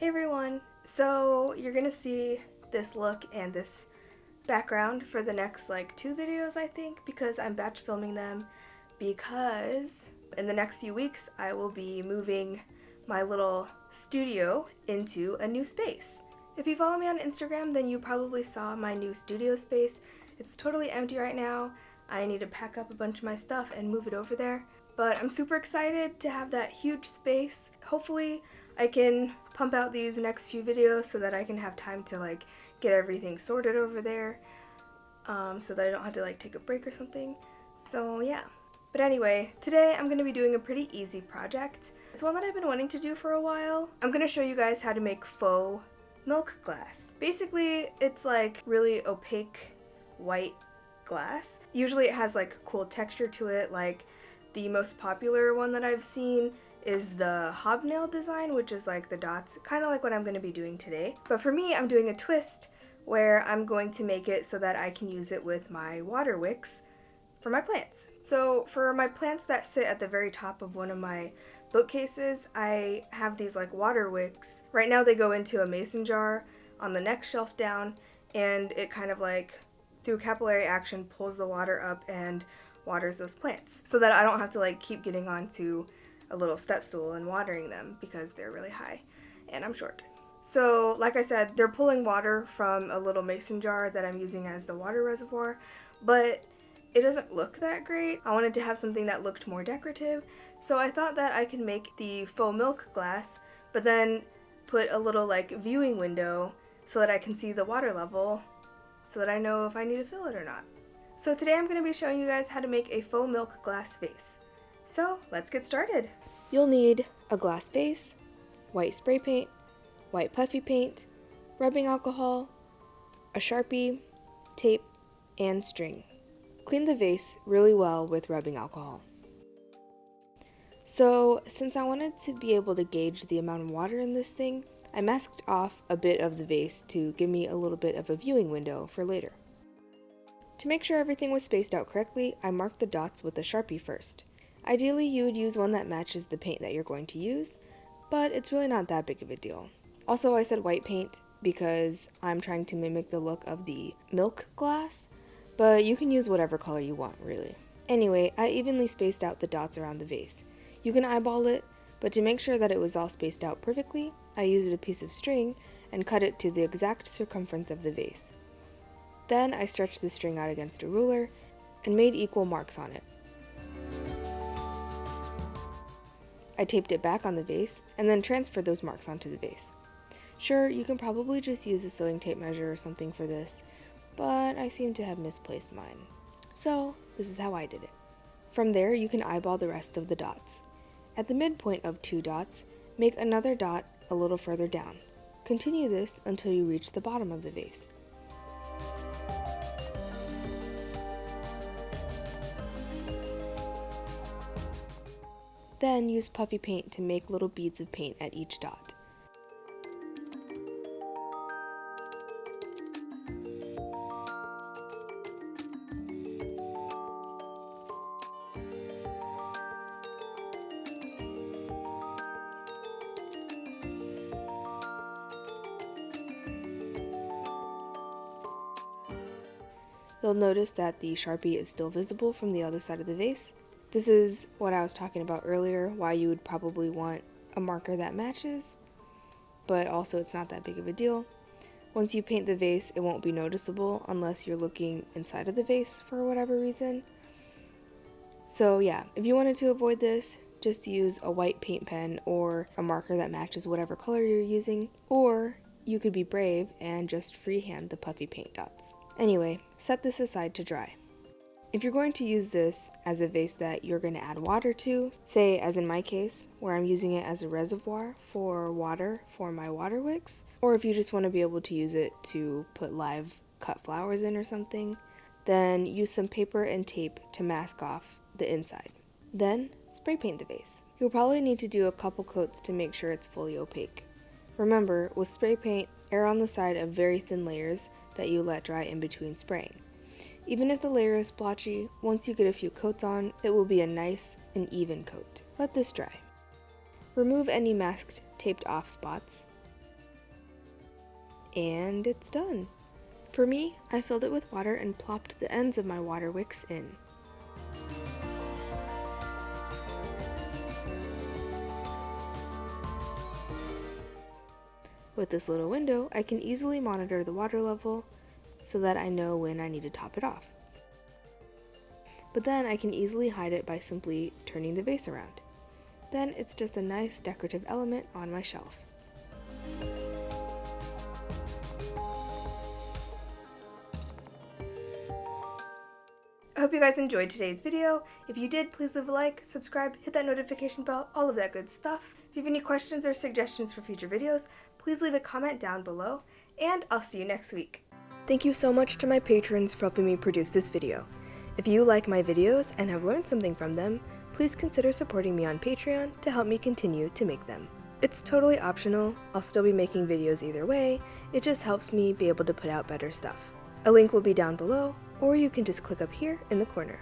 Hey everyone! So you're gonna see this look and this background for the next like 2 videos I think, because I'm batch filming them, because in the next few weeks I will be moving my little studio into a new space. If you follow me on Instagram, then you probably saw my new studio space. It's totally empty right now. I need to pack up a bunch of my stuff and move it over there. But I'm super excited to have that huge space. Hopefully I can pump out these next few videos so that I can have time to like get everything sorted over there, so that I don't have to like take a break or something. So yeah. But anyway, today I'm going to be doing a pretty easy project. It's one that I've been wanting to do for a while. I'm going to show you guys how to make faux milk glass. Basically, it's like really opaque white glass. Usually it has like cool texture to it. Like the most popular one that I've seen is the hobnail design, which is like the dots, kind of like what I'm going to be doing today. But for me, I'm doing a twist where I'm going to make it so that I can use it with my water wicks for my plants. So for my plants that sit at the very top of one of my bookcases, I have these like water wicks. Right now they go into a mason jar on the next shelf down, and it kind of like through capillary action pulls the water up and waters those plants, so that I don't have to like keep getting onto a little step stool and watering them because they're really high and I'm short. So like I said, they're pulling water from a little mason jar that I'm using as the water reservoir, but it doesn't look that great. I wanted to have something that looked more decorative, so I thought that I could make the faux milk glass, but then put a little like viewing window so that I can see the water level, so that I know if I need to fill it or not. So today I'm going to be showing you guys how to make a faux milk glass vase. So let's get started. You'll need a glass vase, white spray paint, white puffy paint, rubbing alcohol, a sharpie, tape, and string. Clean the vase really well with rubbing alcohol. So since I wanted to be able to gauge the amount of water in this thing, I masked off a bit of the vase to give me a little bit of a viewing window for later. To make sure everything was spaced out correctly, I marked the dots with a sharpie first. Ideally, you would use one that matches the paint that you're going to use, but it's really not that big of a deal. Also, I said white paint because I'm trying to mimic the look of the milk glass, but you can use whatever color you want, really. Anyway, I evenly spaced out the dots around the vase. You can eyeball it, but to make sure that it was all spaced out perfectly, I used a piece of string and cut it to the exact circumference of the vase. Then I stretched the string out against a ruler and made equal marks on it. I taped it back on the vase and then transferred those marks onto the vase. Sure, you can probably just use a sewing tape measure or something for this, but I seem to have misplaced mine. So this is how I did it. From there, you can eyeball the rest of the dots. At the midpoint of 2 dots, make another dot a little further down. Continue this until you reach the bottom of the vase. Then use puffy paint to make little beads of paint at each dot. You'll notice that the sharpie is still visible from the other side of the vase. This is what I was talking about earlier, why you would probably want a marker that matches, but also it's not that big of a deal. Once you paint the vase, it won't be noticeable unless you're looking inside of the vase for whatever reason. So yeah, if you wanted to avoid this, just use a white paint pen or a marker that matches whatever color you're using, or you could be brave and just freehand the puffy paint dots. Anyway, set this aside to dry. If you're going to use this as a vase that you're going to add water to, say as in my case, where I'm using it as a reservoir for water for my water wicks, or if you just want to be able to use it to put live cut flowers in or something, then use some paper and tape to mask off the inside. Then spray paint the vase. You'll probably need to do a couple coats to make sure it's fully opaque. Remember, with spray paint, err on the side of very thin layers that you let dry in between spraying. Even if the layer is splotchy, once you get a few coats on, it will be a nice and even coat. Let this dry. Remove any masked taped off spots. And it's done. For me, I filled it with water and plopped the ends of my water wicks in. With this little window, I can easily monitor the water level so that I know when I need to top it off. But then I can easily hide it by simply turning the vase around. Then it's just a nice decorative element on my shelf. I hope you guys enjoyed today's video. If you did, please leave a like, subscribe, hit that notification bell, all of that good stuff. If you have any questions or suggestions for future videos, please leave a comment down below, and I'll see you next week. Thank you so much to my patrons for helping me produce this video. If you like my videos and have learned something from them, please consider supporting me on Patreon to help me continue to make them. It's totally optional. I'll still be making videos either way. It just helps me be able to put out better stuff. A link will be down below, or you can just click up here in the corner.